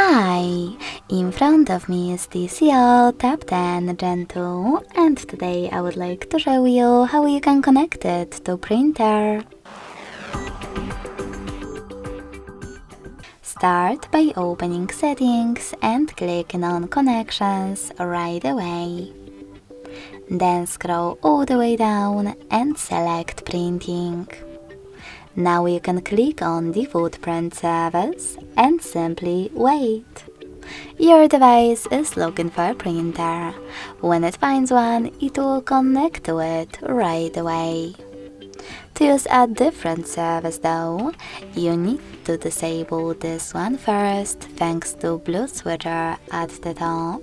Hi! In front of me is TCL Tab 10 Gen 2, and today I would like to show you how you can connect it to printer. Start by opening Settings and clicking on Connections right away. Then scroll all the way down and select Printing. Now you can click on Default Print Service and simply wait. Your device is looking for a printer. When it finds one, it will connect to it right away. To use a different service though, you need to disable this one first thanks to blue switcher at the top.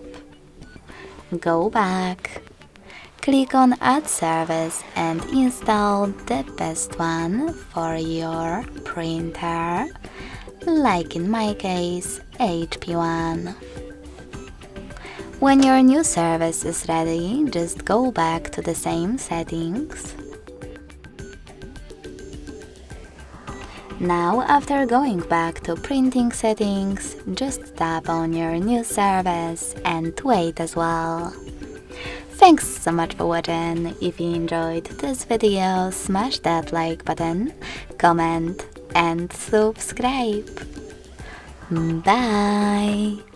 Go back. Click on Add Service and install the best one for your printer, like in my case, HP one. When your new service is ready, just go back to the same settings. Now, after going back to printing settings, just tap on your new service and wait as well. Thanks so much for watching. If you enjoyed this video, smash that like button, comment and subscribe. Bye!